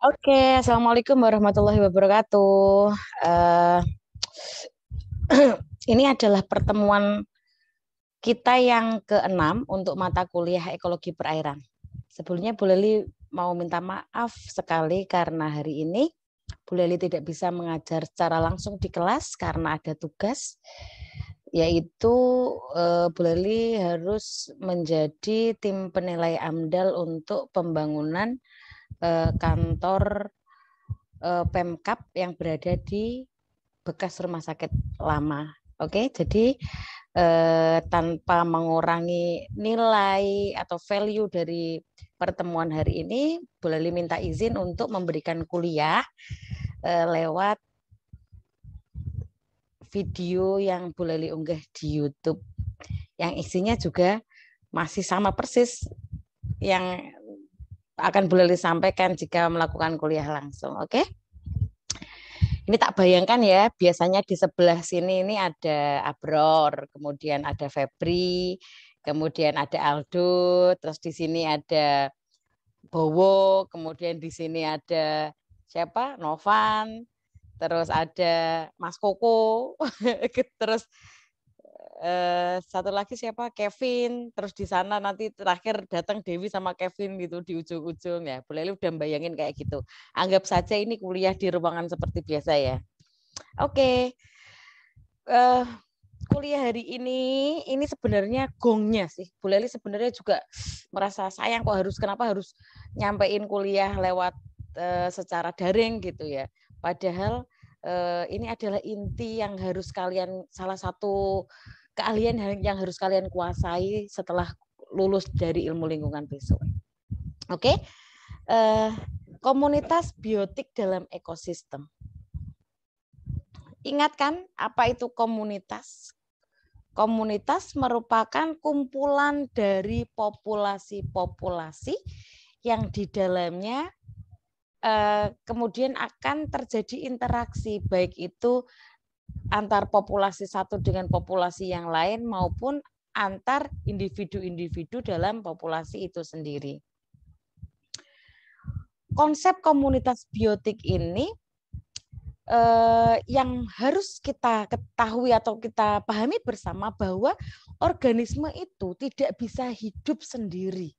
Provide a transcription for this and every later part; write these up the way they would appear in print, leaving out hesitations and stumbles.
Oke, Assalamualaikum warahmatullahi wabarakatuh. Eh, ini adalah pertemuan kita yang keenam untuk mata kuliah ekologi perairan. Sebelumnya Bu Leli mau minta maaf sekali karena hari ini Bu Leli tidak bisa mengajar secara langsung di kelas karena ada tugas, yaitu Bu Leli harus menjadi tim penilai AMDAL untuk pembangunan kantor Pemkab yang berada di bekas rumah sakit lama. Oke, jadi tanpa mengurangi nilai atau value dari pertemuan hari ini, Bu Leli minta izin untuk memberikan kuliah lewat video yang Bu Leli unggah di YouTube. Yang isinya juga masih sama persis yang akan Bu Leli sampaikan jika melakukan kuliah langsung. Oke? Ini tak bayangkan ya, biasanya di sebelah sini ini ada Abror, kemudian ada Febri, kemudian ada Aldo, terus di sini ada Bowo, kemudian di sini ada siapa? Novan, terus ada Mas Koko, terus satu lagi siapa? Kevin, terus di sana nanti terakhir datang Dewi sama Kevin gitu di ujung-ujung ya. Boleh udah bayangin kayak gitu. Anggap saja ini kuliah di ruangan seperti biasa ya. Oke, uh, kuliah hari ini sebenarnya gongnya sih. Bu Leli sebenarnya juga merasa sayang kok kenapa harus nyampein kuliah lewat secara daring gitu ya. Padahal ini adalah inti yang harus kalian, salah satu keahlian yang harus kalian kuasai setelah lulus dari ilmu lingkungan besok. Oke, komunitas biotik dalam ekosistem. Ingat kan apa itu komunitas? Komunitas merupakan kumpulan dari populasi-populasi yang di dalamnya kemudian akan terjadi interaksi, baik itu antar populasi satu dengan populasi yang lain maupun antar individu-individu dalam populasi itu sendiri. Konsep komunitas biotik ini yang harus kita ketahui atau kita pahami bersama bahwa organisme itu tidak bisa hidup sendiri.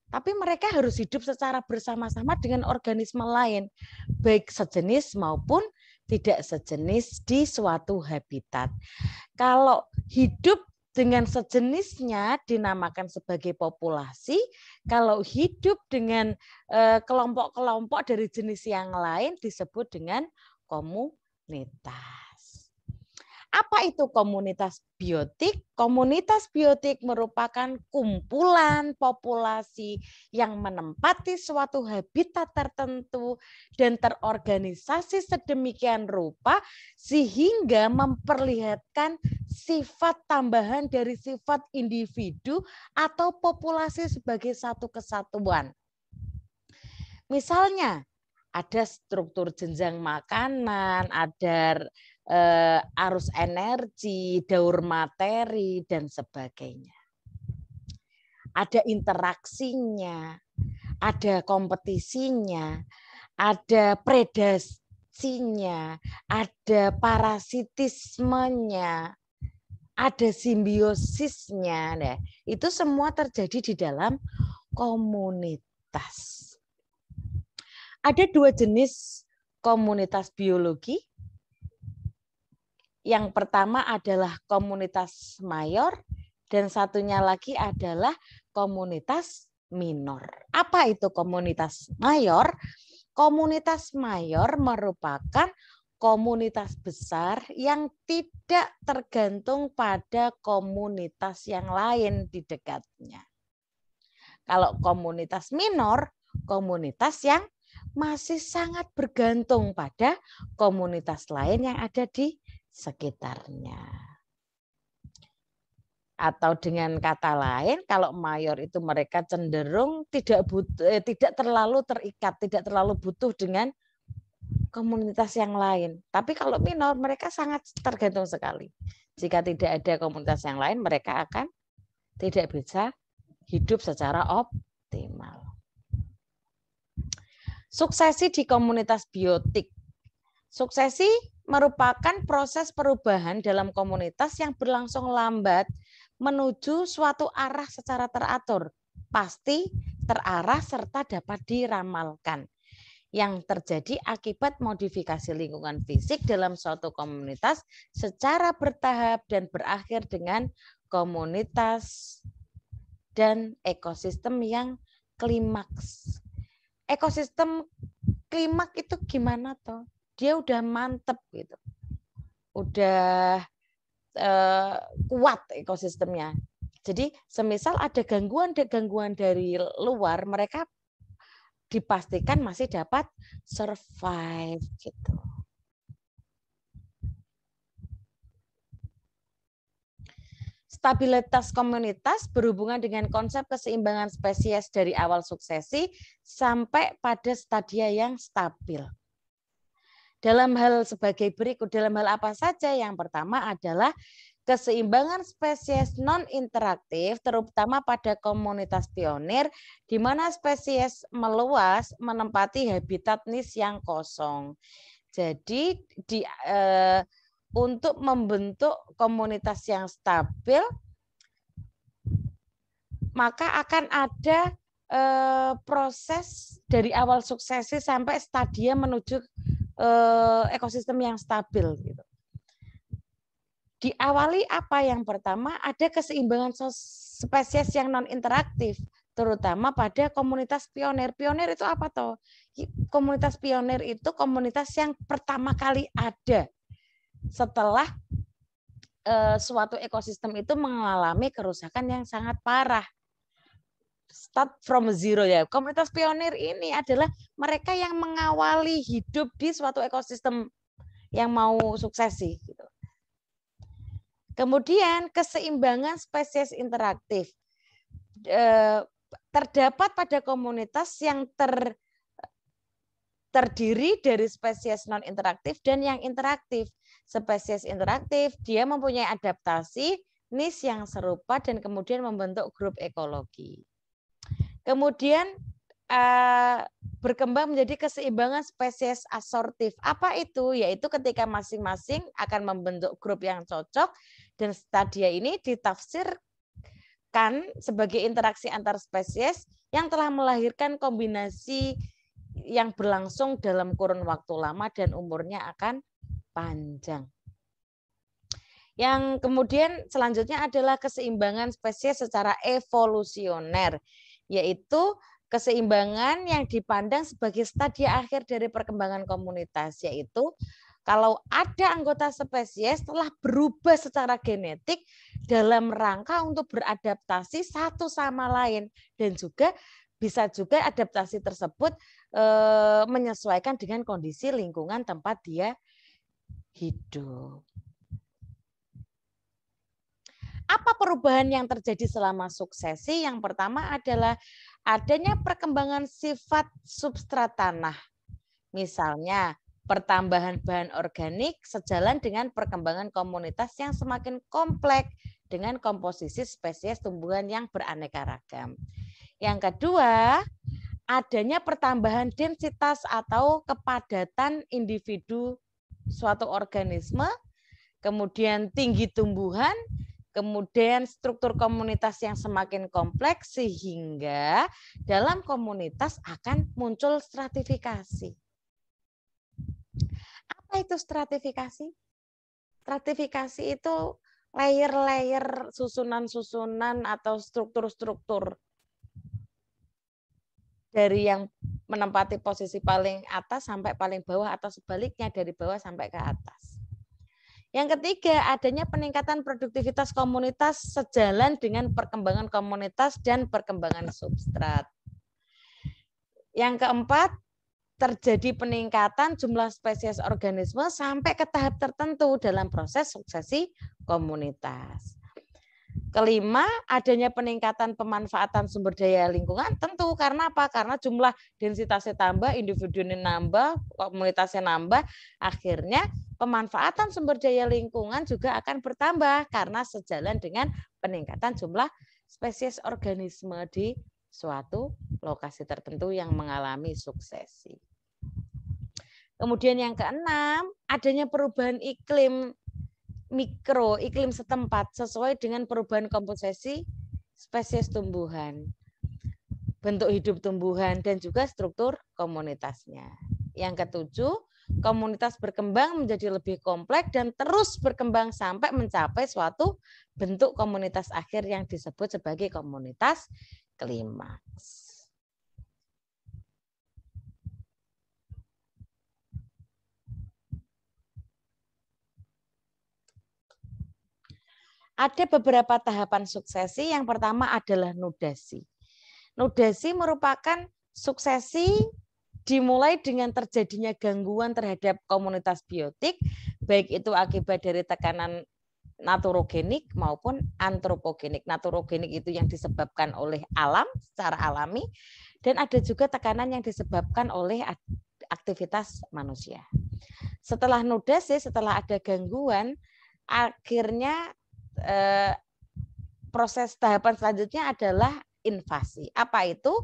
Tapi mereka harus hidup secara bersama-sama dengan organisme lain, baik sejenis maupun tidak sejenis di suatu habitat. Kalau hidup dengan sejenisnya dinamakan sebagai populasi, kalau hidup dengan kelompok-kelompok dari jenis yang lain disebut dengan komunitas. Apa itu komunitas biotik? Komunitas biotik merupakan kumpulan populasi yang menempati suatu habitat tertentu dan terorganisasi sedemikian rupa sehingga memperlihatkan sifat tambahan dari sifat individu atau populasi sebagai satu kesatuan. Misalnya, ada struktur jenjang makanan, ada arus energi, daur materi, dan sebagainya. Ada interaksinya, ada kompetisinya, ada predasinya, ada parasitismenya, ada simbiosisnya. Nah, itu semua terjadi di dalam komunitas. Ada dua jenis komunitas biologi. Yang pertama adalah komunitas mayor dan satunya lagi adalah komunitas minor. Apa itu komunitas mayor? Komunitas mayor merupakan komunitas besar yang tidak tergantung pada komunitas yang lain di dekatnya. Kalau komunitas minor, komunitas yang masih sangat bergantung pada komunitas lain yang ada di sekitarnya. Atau dengan kata lain, kalau mayor itu mereka cenderung tidak terlalu terikat, tidak terlalu butuh dengan komunitas yang lain. Tapi kalau minor mereka sangat tergantung sekali. Jika tidak ada komunitas yang lain, mereka akan tidak bisa hidup secara optimal. Suksesi di komunitas biotik. Suksesi merupakan proses perubahan dalam komunitas yang berlangsung lambat menuju suatu arah secara teratur, pasti, terarah, serta dapat diramalkan. Yang terjadi akibat modifikasi lingkungan fisik dalam suatu komunitas secara bertahap dan berakhir dengan komunitas dan ekosistem yang klimaks. Ekosistem klimaks itu gimana toh? Dia udah mantep gitu, udah kuat ekosistemnya. Jadi semisal ada gangguan dari luar, mereka dipastikan masih dapat survive gitu. Stabilitas komunitas berhubungan dengan konsep keseimbangan spesies dari awal suksesi sampai pada stadia yang stabil. Dalam hal sebagai berikut, dalam hal apa saja? Yang pertama adalah keseimbangan spesies non-interaktif, terutama pada komunitas pionir, di mana spesies meluas menempati habitat niche yang kosong. Jadi untuk membentuk komunitas yang stabil, maka akan ada proses dari awal suksesi sampai stadia menuju ekosistem yang stabil gitu. Diawali apa? Yang pertama ada keseimbangan spesies yang non interaktif, terutama pada komunitas pionir. Pionir itu apa toh? Komunitas pionir itu komunitas yang pertama kali ada setelah suatu ekosistem itu mengalami kerusakan yang sangat parah. Start from zero ya. Komunitas pionir ini adalah mereka yang mengawali hidup di suatu ekosistem yang mau suksesi. Gitu. Kemudian keseimbangan spesies interaktif. Terdapat pada komunitas yang terdiri dari spesies non interaktif dan yang interaktif. Spesies interaktif dia mempunyai adaptasi niche yang serupa dan kemudian membentuk grup ekologi. Kemudian berkembang menjadi keseimbangan spesies asortif. Apa itu? Yaitu ketika masing-masing akan membentuk grup yang cocok dan stadia ini ditafsirkan sebagai interaksi antar spesies yang telah melahirkan kombinasi yang berlangsung dalam kurun waktu lama dan umurnya akan panjang. Yang kemudian selanjutnya adalah keseimbangan spesies secara evolusioner, yaitu keseimbangan yang dipandang sebagai stadia akhir dari perkembangan komunitas, yaitu kalau ada anggota spesies telah berubah secara genetik dalam rangka untuk beradaptasi satu sama lain dan juga bisa juga adaptasi tersebut menyesuaikan dengan kondisi lingkungan tempat dia hidup. Apa perubahan yang terjadi selama suksesi? Yang pertama adalah adanya perkembangan sifat substrat tanah. Misalnya, pertambahan bahan organik sejalan dengan perkembangan komunitas yang semakin kompleks dengan komposisi spesies tumbuhan yang beraneka ragam. Yang kedua, adanya pertambahan densitas atau kepadatan individu suatu organisme, kemudian tinggi tumbuhan, kemudian struktur komunitas yang semakin kompleks sehingga dalam komunitas akan muncul stratifikasi. Apa itu stratifikasi? Stratifikasi itu layer-layer, susunan-susunan atau struktur-struktur dari yang menempati posisi paling atas sampai paling bawah atau sebaliknya dari bawah sampai ke atas. Yang ketiga, adanya peningkatan produktivitas komunitas sejalan dengan perkembangan komunitas dan perkembangan substrat. Yang keempat, terjadi peningkatan jumlah spesies organisme sampai ke tahap tertentu dalam proses suksesi komunitas. Kelima, adanya peningkatan pemanfaatan sumber daya lingkungan, tentu karena apa? Karena jumlah densitasnya tambah, individunya nambah, komunitasnya nambah, akhirnya pemanfaatan sumber daya lingkungan juga akan bertambah karena sejalan dengan peningkatan jumlah spesies organisme di suatu lokasi tertentu yang mengalami suksesi. Kemudian yang keenam, adanya perubahan iklim mikro, iklim setempat sesuai dengan perubahan komposisi spesies tumbuhan, bentuk hidup tumbuhan, dan juga struktur komunitasnya. Yang ketujuh, komunitas berkembang menjadi lebih kompleks dan terus berkembang sampai mencapai suatu bentuk komunitas akhir yang disebut sebagai komunitas klimaks. Ada beberapa tahapan suksesi. Yang pertama adalah nudasi. Nudasi merupakan suksesi dimulai dengan terjadinya gangguan terhadap komunitas biotik, baik itu akibat dari tekanan naturogenik maupun antropogenik. Naturogenik itu yang disebabkan oleh alam secara alami, dan ada juga tekanan yang disebabkan oleh aktivitas manusia. Setelah nudasi, setelah ada gangguan, akhirnya proses tahapan selanjutnya adalah invasi. Apa itu?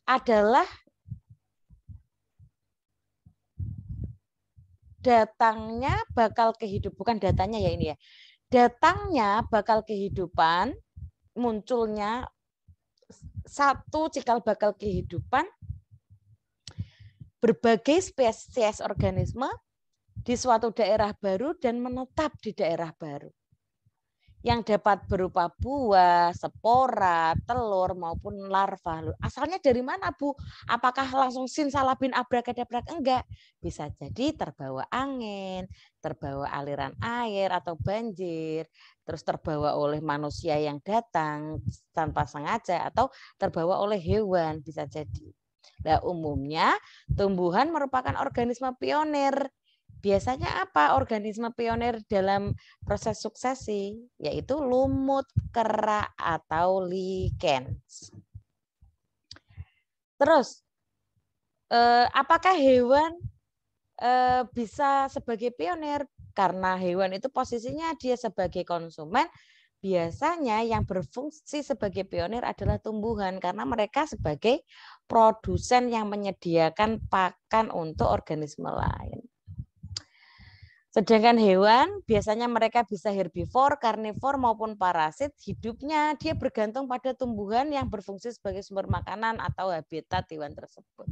Adalah datangnya bakal kehidupan, bukan datanya ya ini ya. Datangnya bakal kehidupan, munculnya satu cikal bakal kehidupan, berbagai spesies organisme di suatu daerah baru dan menetap di daerah baru. Yang dapat berupa buah, spora, telur maupun larva. Asalnya dari mana, Bu? Apakah langsung simsalabim abrakadabrak? Enggak. Bisa jadi terbawa angin, terbawa aliran air atau banjir, terus terbawa oleh manusia yang datang tanpa sengaja atau terbawa oleh hewan, bisa jadi. Nah, umumnya tumbuhan merupakan organisme pionir. Biasanya apa organisme pionir dalam proses suksesi? Yaitu lumut, kera, atau lichens. Terus, apakah hewan bisa sebagai pionir? Karena hewan itu posisinya dia sebagai konsumen, biasanya yang berfungsi sebagai pionir adalah tumbuhan karena mereka sebagai produsen yang menyediakan pakan untuk organisme lain. Sedangkan hewan biasanya mereka bisa herbivor, karnivor maupun parasit, hidupnya dia bergantung pada tumbuhan yang berfungsi sebagai sumber makanan atau habitat hewan tersebut.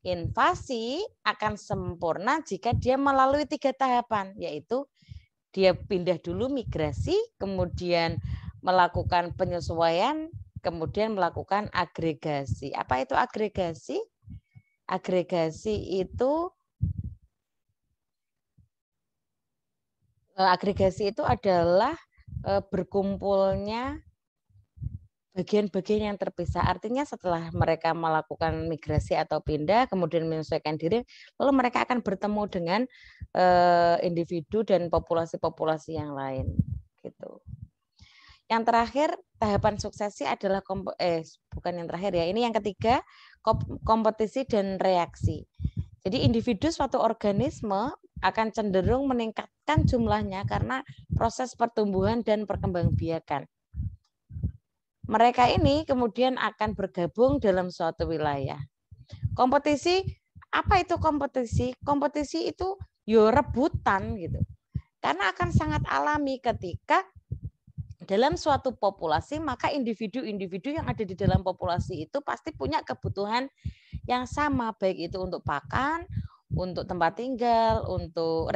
Invasi akan sempurna jika dia melalui 3 tahapan, yaitu dia pindah dulu migrasi, kemudian melakukan penyesuaian, kemudian melakukan agregasi. Apa itu agregasi? Agregasi itu adalah berkumpulnya bagian-bagian yang terpisah. Artinya setelah mereka melakukan migrasi atau pindah, kemudian menyesuaikan diri, lalu mereka akan bertemu dengan individu dan populasi-populasi yang lain. Gitu. Yang terakhir, tahapan suksesi adalah bukan yang terakhir ya. Ini yang ketiga, kompetisi dan reaksi. Jadi individu suatu organisme akan cenderung meningkatkan jumlahnya karena proses pertumbuhan dan perkembangbiakan. Mereka ini kemudian akan bergabung dalam suatu wilayah. Kompetisi, apa itu kompetisi? Kompetisi itu rebutan gitu. Karena akan sangat alami ketika dalam suatu populasi, maka individu-individu yang ada di dalam populasi itu pasti punya kebutuhan yang sama, baik itu untuk pakan, untuk tempat tinggal, untuk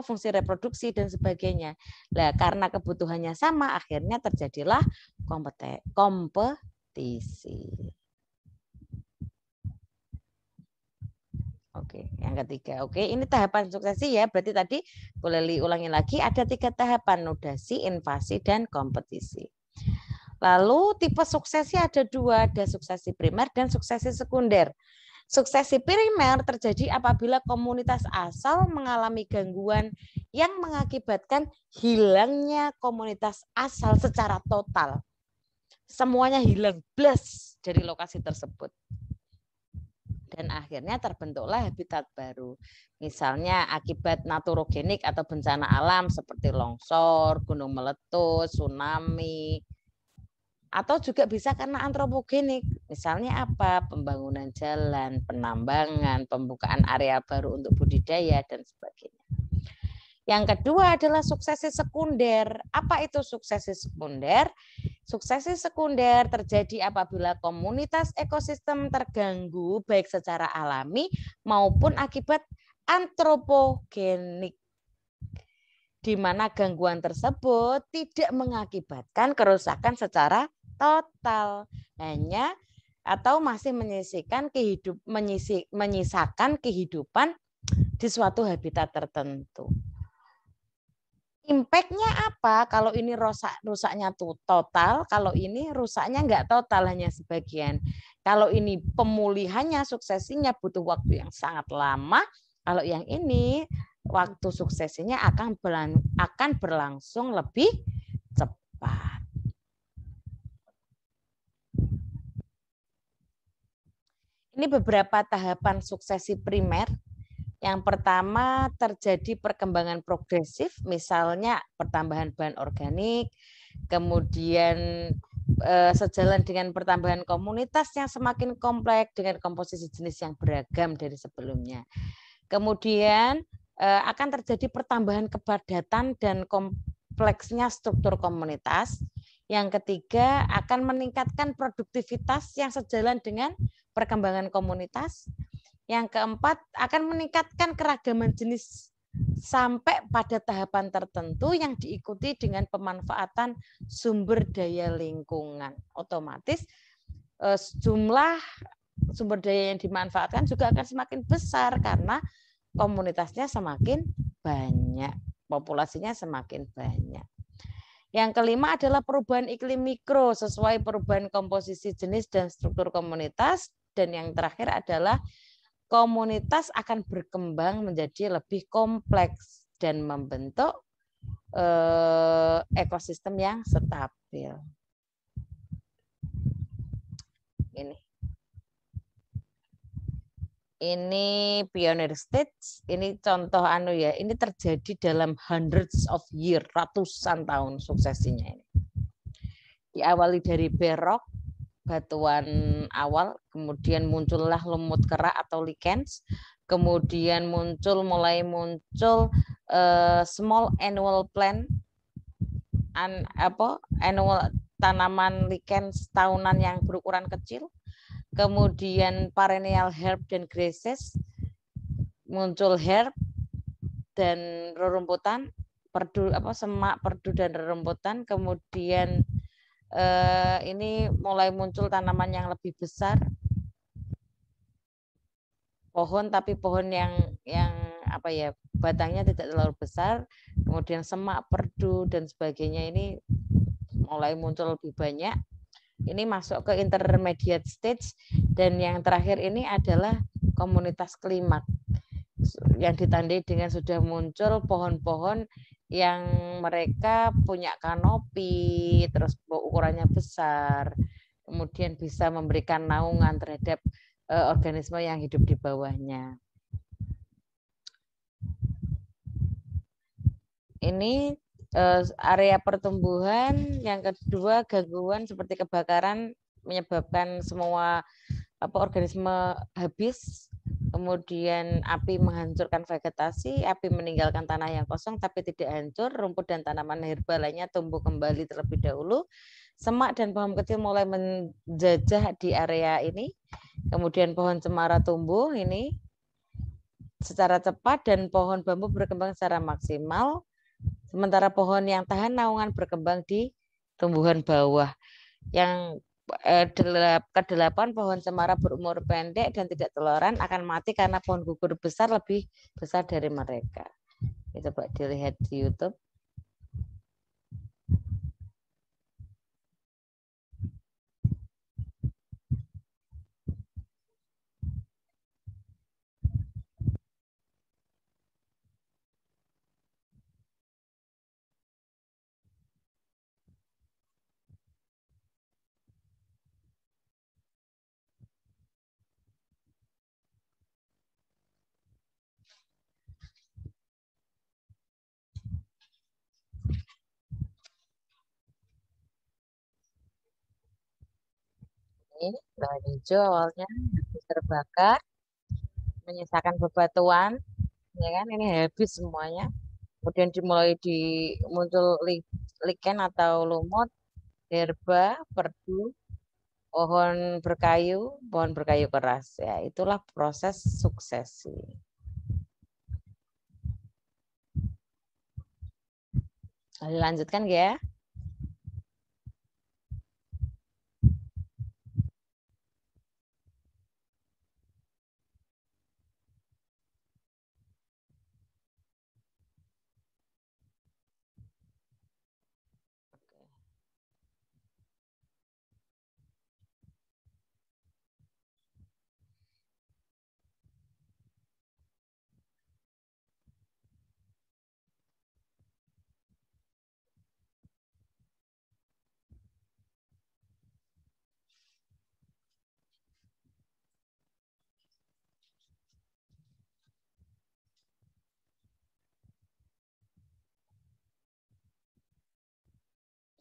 fungsi reproduksi dan sebagainya. Nah, karena kebutuhannya sama, akhirnya terjadilah kompetisi. Oke, yang ketiga. Oke, ini tahapan suksesi ya. Berarti tadi boleh diulangi lagi, ada 3 tahapan, nudasi, invasi, dan kompetisi. Lalu tipe suksesi ada 2, ada suksesi primer dan suksesi sekunder. Suksesi primer terjadi apabila komunitas asal mengalami gangguan yang mengakibatkan hilangnya komunitas asal secara total. Semuanya hilang, blas dari lokasi tersebut. Dan akhirnya terbentuklah habitat baru. Misalnya akibat naturogenik atau bencana alam seperti longsor, gunung meletus, tsunami, Atau juga bisa karena antropogenik. Misalnya apa? Pembangunan jalan, penambangan, pembukaan area baru untuk budidaya, dan sebagainya. Yang kedua adalah suksesi sekunder. Apa itu suksesi sekunder? Suksesi sekunder terjadi apabila komunitas ekosistem terganggu baik secara alami maupun akibat antropogenik, di mana gangguan tersebut tidak mengakibatkan kerusakan secara total, hanya atau masih menyisakan kehidupan di suatu habitat tertentu. Impact-nya apa? Kalau ini rusaknya tuh total, kalau ini rusaknya nggak total, hanya sebagian. Kalau ini pemulihannya, suksesinya butuh waktu yang sangat lama. Kalau yang ini waktu suksesinya akan berlangsung lebih cepat. Ini beberapa tahapan suksesi primer. Yang pertama terjadi perkembangan progresif, misalnya pertambahan bahan organik, kemudian sejalan dengan pertambahan komunitas yang semakin kompleks dengan komposisi jenis yang beragam dari sebelumnya. Kemudian akan terjadi pertambahan kepadatan dan kompleksnya struktur komunitas. Yang ketiga akan meningkatkan produktivitas yang sejalan dengan perkembangan komunitas. Yang keempat, akan meningkatkan keragaman jenis sampai pada tahapan tertentu yang diikuti dengan pemanfaatan sumber daya lingkungan. Otomatis jumlah sumber daya yang dimanfaatkan juga akan semakin besar karena komunitasnya semakin banyak, populasinya semakin banyak. Yang kelima adalah perubahan iklim mikro sesuai perubahan komposisi jenis dan struktur komunitas. Dan yang terakhir adalah komunitas akan berkembang menjadi lebih kompleks dan membentuk ekosistem yang stabil. Ini pioneer stage, ini contoh ya, ini terjadi dalam hundreds of year, ratusan tahun suksesinya ini. Diawali dari berok, batuan awal, kemudian muncullah lumut kerak atau lichens, kemudian mulai muncul small annual plant, annual tanaman lichens tahunan yang berukuran kecil, kemudian perennial herb dan grasses, muncul herb dan rerumputan, semak, perdu dan rerumputan, kemudian ini mulai muncul tanaman yang lebih besar, pohon tapi pohon yang batangnya tidak terlalu besar, kemudian semak, perdu dan sebagainya ini mulai muncul lebih banyak. Ini masuk ke intermediate stage, dan yang terakhir ini adalah komunitas klimaks yang ditandai dengan sudah muncul pohon-pohon yang mereka punya kanopi, terus ukurannya besar, kemudian bisa memberikan naungan terhadap organisme yang hidup di bawahnya. Ini area pertumbuhan. Yang kedua, gangguan seperti kebakaran menyebabkan semua organisme habis. Kemudian api menghancurkan vegetasi, api meninggalkan tanah yang kosong tapi tidak hancur, rumput dan tanaman herba lainnya tumbuh kembali terlebih dahulu. Semak dan pohon kecil mulai menjajah di area ini. Kemudian pohon cemara tumbuh ini secara cepat dan pohon bambu berkembang secara maksimal. Sementara pohon yang tahan naungan berkembang di tumbuhan bawah. Yang kedelapan, pohon cemara berumur pendek dan tidak teloran akan mati karena pohon gugur besar lebih besar dari mereka. Coba dilihat di YouTube. Ini lahan hijau awalnya habis terbakar, menyisakan bebatuan, ya kan? Ini habis semuanya. Kemudian dimulai muncul lichen atau lumut, herba, perdu, pohon berkayu keras. Ya, itulah proses suksesi. Dilanjutkan ya.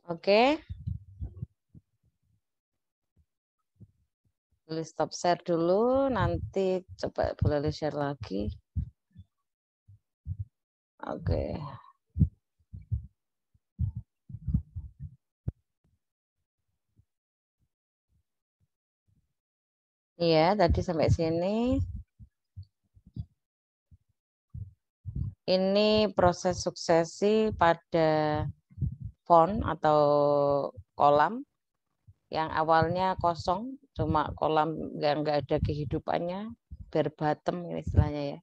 Oke, boleh stop share dulu, nanti coba boleh share lagi. Oke. Iya, tadi sampai sini. Ini proses suksesi pada font atau kolam yang awalnya kosong, cuma kolam nggak ada kehidupannya, verbatim ini istilahnya ya.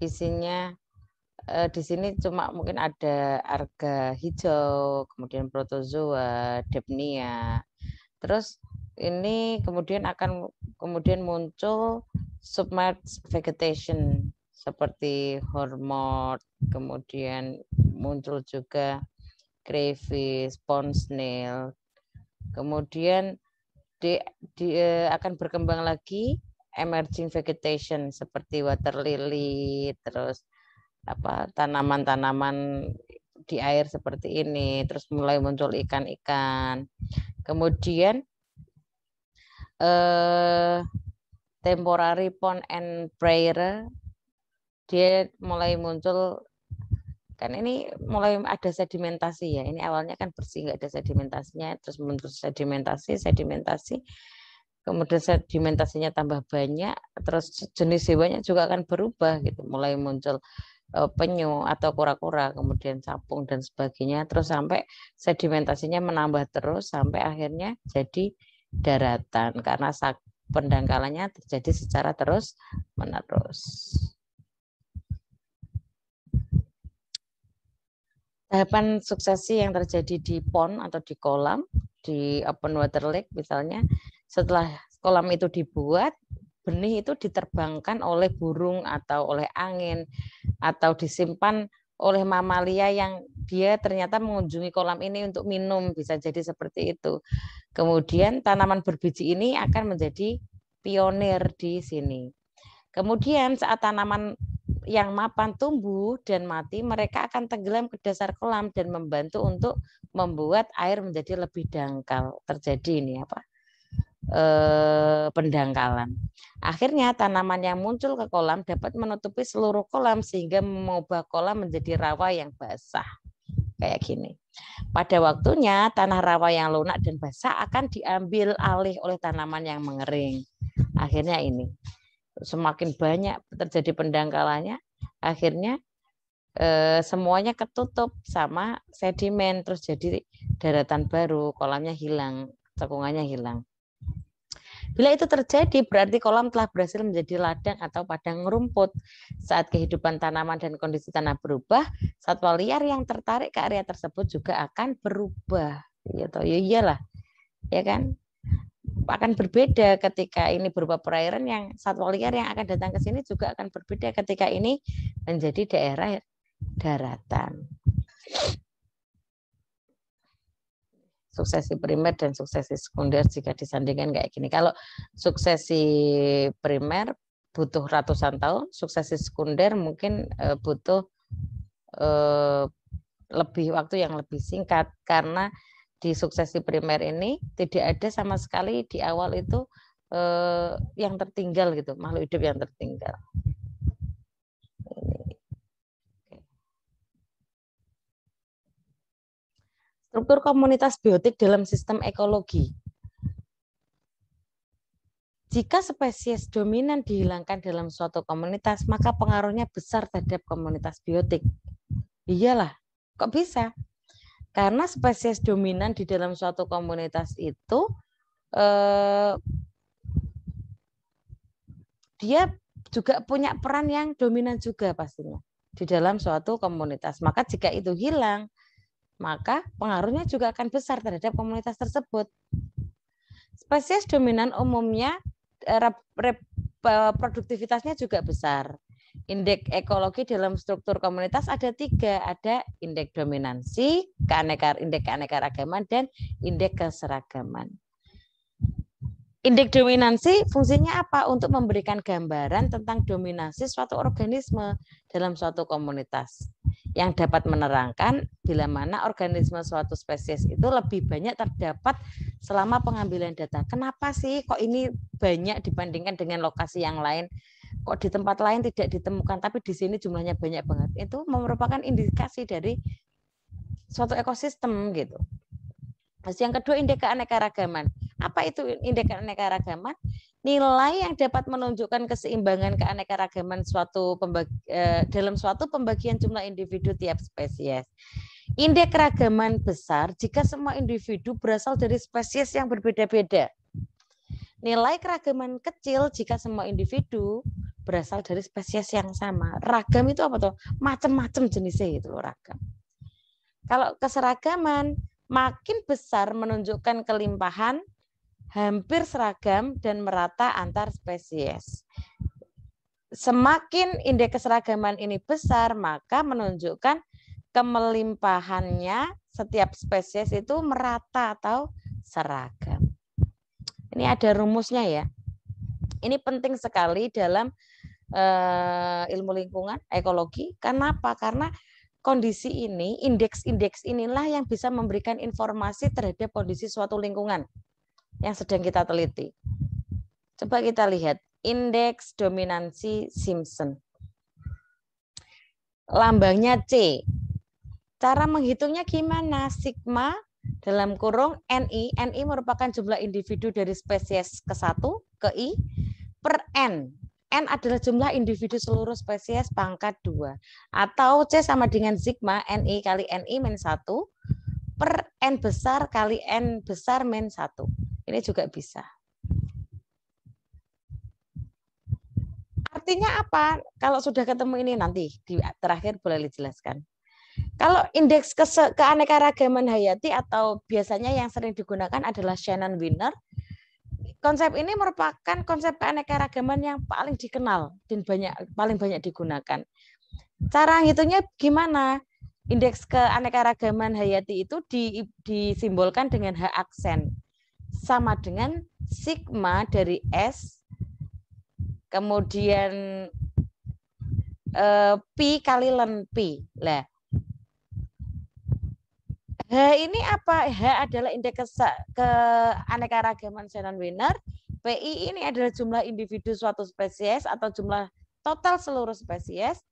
Isinya di sini cuma mungkin ada alga hijau, kemudian protozoa, depnia. Terus ini kemudian muncul submerged vegetation seperti hormone, kemudian muncul juga crayfish, pond snail. Kemudian akan berkembang lagi emerging vegetation seperti water lily, terus tanaman-tanaman di air seperti ini, terus mulai muncul ikan-ikan. Kemudian temporary pond and prairie dia mulai muncul, kan ini mulai ada sedimentasi ya. Ini awalnya kan bersih, nggak ada sedimentasinya, terus muncul sedimentasi, kemudian sedimentasinya tambah banyak, terus jenis hewanya juga akan berubah gitu, mulai muncul penyu atau kura-kura, kemudian capung dan sebagainya, terus sampai sedimentasinya menambah terus sampai akhirnya jadi daratan karena pendangkalannya terjadi secara terus menerus. Tahapan suksesi yang terjadi di pond atau di kolam, di open water lake misalnya, setelah kolam itu dibuat, benih itu diterbangkan oleh burung atau oleh angin, atau disimpan oleh mamalia yang dia ternyata mengunjungi kolam ini untuk minum, bisa jadi seperti itu. Kemudian tanaman berbiji ini akan menjadi pionir di sini. Kemudian saat tanaman yang mapan tumbuh dan mati, mereka akan tenggelam ke dasar kolam dan membantu untuk membuat air menjadi lebih dangkal. Terjadi ini pendangkalan. Akhirnya tanaman yang muncul ke kolam dapat menutupi seluruh kolam sehingga mengubah kolam menjadi rawa yang basah. Kayak gini. Pada waktunya tanah rawa yang lunak dan basah akan diambil alih oleh tanaman yang mengering. Akhirnya ini semakin banyak terjadi pendangkalannya, akhirnya semuanya ketutup sama sedimen, terus jadi daratan baru, kolamnya hilang, cekungannya hilang. Bila itu terjadi, berarti kolam telah berhasil menjadi ladang atau padang rumput. Saat kehidupan tanaman dan kondisi tanah berubah, satwa liar yang tertarik ke area tersebut juga akan berubah. Ya, ya iyalah, ya kan? Akan berbeda ketika ini berupa perairan, yang satwa liar yang akan datang ke sini juga akan berbeda ketika ini menjadi daerah daratan. Suksesi primer dan suksesi sekunder jika disandingkan kayak gini. Kalau suksesi primer butuh ratusan tahun, suksesi sekunder mungkin butuh lebih waktu yang lebih singkat karena di suksesi primer ini tidak ada sama sekali di awal itu yang tertinggal gitu, makhluk hidup yang tertinggal. Struktur komunitas biotik dalam sistem ekologi. Jika spesies dominan dihilangkan dalam suatu komunitas, maka pengaruhnya besar terhadap komunitas biotik. Iyalah, kok bisa? Karena spesies dominan di dalam suatu komunitas itu dia juga punya peran yang dominan juga pastinya di dalam suatu komunitas. Maka jika itu hilang, maka pengaruhnya juga akan besar terhadap komunitas tersebut. Spesies dominan umumnya produktivitasnya juga besar. Indeks ekologi dalam struktur komunitas ada 3, ada indeks dominansi, indeks keanekaragaman, dan indeks keseragaman. Indeks dominansi fungsinya apa? Untuk memberikan gambaran tentang dominasi suatu organisme dalam suatu komunitas yang dapat menerangkan bila mana organisme suatu spesies itu lebih banyak terdapat selama pengambilan data. Kenapa sih kok ini banyak dibandingkan dengan lokasi yang lain? Kok di tempat lain tidak ditemukan, tapi di sini jumlahnya banyak banget? Itu merupakan indikasi dari suatu ekosistem gitu. Terus yang kedua, indeks keanekaragaman. Apa itu indeks keanekaragaman? Nilai yang dapat menunjukkan keseimbangan keanekaragaman dalam suatu pembagian jumlah individu tiap spesies. Indeks keragaman besar jika semua individu berasal dari spesies yang berbeda-beda. Nilai keragaman kecil jika semua individu berasal dari spesies yang sama. Ragam itu apa tuh? Macam-macam jenisnya itu loh, ragam. Kalau keseragaman makin besar menunjukkan kelimpahan, hampir seragam dan merata antar spesies. Semakin indeks keseragaman ini besar, maka menunjukkan kemelimpahannya setiap spesies itu merata atau seragam. Ini ada rumusnya ya. Ini penting sekali dalam ilmu lingkungan, ekologi. Kenapa? Karena kondisi ini, indeks-indeks inilah yang bisa memberikan informasi terhadap kondisi suatu lingkungan yang sedang kita teliti. Coba kita lihat indeks dominansi Simpson. Lambangnya C. Cara menghitungnya gimana? Sigma dalam kurung NI. NI merupakan jumlah individu dari spesies ke-1 ke I per N. N adalah jumlah individu seluruh spesies pangkat 2. Atau C sama dengan sigma NI kali NI min 1 per N besar kali N besar min 1. Ini juga bisa. Artinya apa? Kalau sudah ketemu ini nanti di terakhir boleh dijelaskan. Kalau indeks keanekaragaman hayati atau biasanya yang sering digunakan adalah Shannon-Wiener. Konsep ini merupakan konsep keanekaragaman yang paling dikenal dan paling banyak digunakan. Cara ngitungnya gimana? Indeks keanekaragaman hayati itu disimbolkan dengan H aksen. Sama dengan sigma dari S, kemudian pi kali ln pi. Lah, H ini apa? H adalah indeks keanekaragaman Shannon-Wiener. PI ini adalah jumlah individu suatu spesies atau jumlah total seluruh spesies.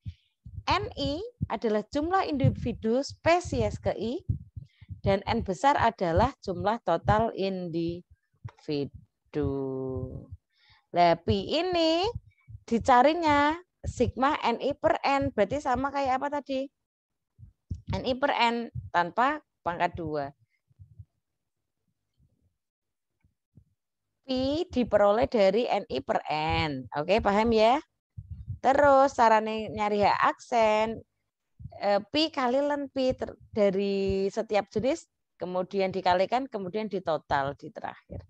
NI adalah jumlah individu spesies ke I. Dan N besar adalah jumlah total individu. Nah, pi ini dicarinya sigma NI per N. Berarti sama kayak apa tadi? NI per N tanpa pangkat 2. Pi diperoleh dari NI per N. Oke, paham ya? Terus cara nyari H aksen, pi kali ln pi dari setiap jenis, kemudian dikalikan, kemudian ditotal di terakhir.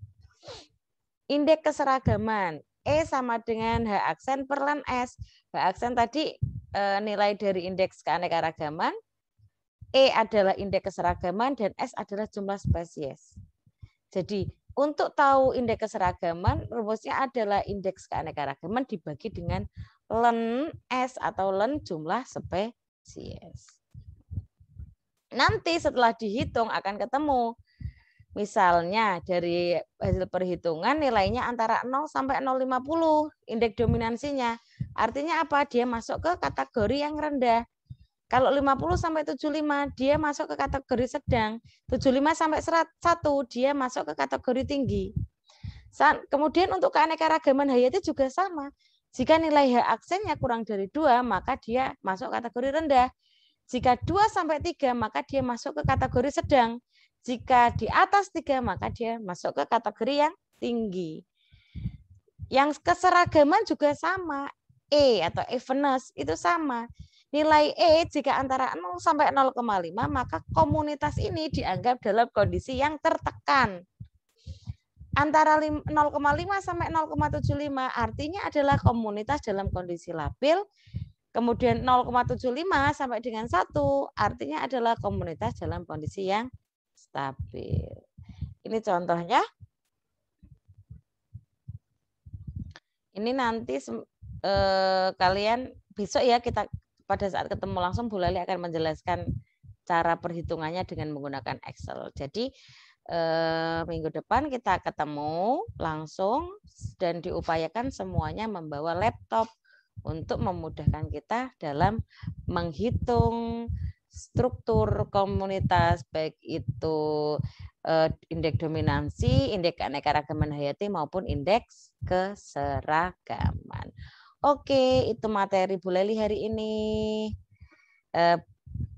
Indeks keseragaman. E sama dengan H aksen per ln S. H aksen tadi nilai dari indeks keanekaragaman. E adalah indeks keseragaman dan S adalah jumlah spesies. Jadi untuk tahu indeks keseragaman, rumusnya adalah indeks keanekaragaman dibagi dengan ln S atau ln jumlah spesies. Nanti setelah dihitung akan ketemu Misalnya dari hasil perhitungan nilainya antara 0 sampai 0,50 indeks dominansinya. Artinya apa? Dia masuk ke kategori yang rendah. Kalau 50 sampai 75 dia masuk ke kategori sedang. 75 sampai 100 dia masuk ke kategori tinggi. Kemudian untuk keanekaragaman hayati juga sama. Jika nilai H aksennya kurang dari 2, maka dia masuk kategori rendah. Jika 2 sampai 3, maka dia masuk ke kategori sedang. Jika di atas 3, maka dia masuk ke kategori yang tinggi. Yang keseragaman juga sama. E atau evenness itu sama. Nilai E jika antara 0 sampai 0,5, maka komunitas ini dianggap dalam kondisi yang tertekan. Antara 0,5 sampai 0,75 artinya adalah komunitas dalam kondisi labil. Kemudian 0,75 sampai dengan 1 artinya adalah komunitas dalam kondisi yang stabil. Ini contohnya. Ini nanti kalian besok ya, kita pada saat ketemu langsung Bu Lali akan menjelaskan cara perhitungannya dengan menggunakan Excel. Jadi minggu depan kita ketemu langsung dan diupayakan semuanya membawa laptop untuk memudahkan kita dalam menghitung struktur komunitas, baik itu indeks dominansi, indeks keanekaragaman hayati maupun indeks keseragaman. Oke, itu materi Bu Leli hari ini.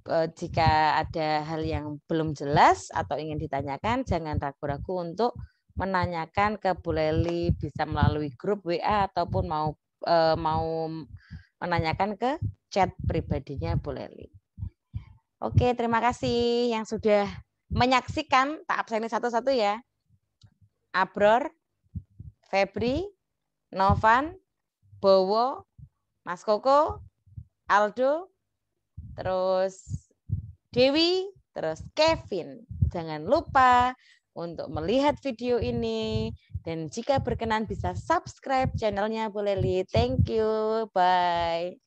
Jika ada hal yang belum jelas atau ingin ditanyakan, jangan ragu-ragu untuk menanyakan ke Bu Leli, bisa melalui grup WA ataupun mau menanyakan ke chat pribadinya Bu Leli. Oke, terima kasih yang sudah menyaksikan. Tak abseni satu-satu ya. Abror, Febri, Novan, Bowo, Mas Koko, Aldo, terus Dewi, terus Kevin. Jangan lupa untuk melihat video ini. Dan jika berkenan bisa subscribe channelnya Bu Leli. Thank you. Bye.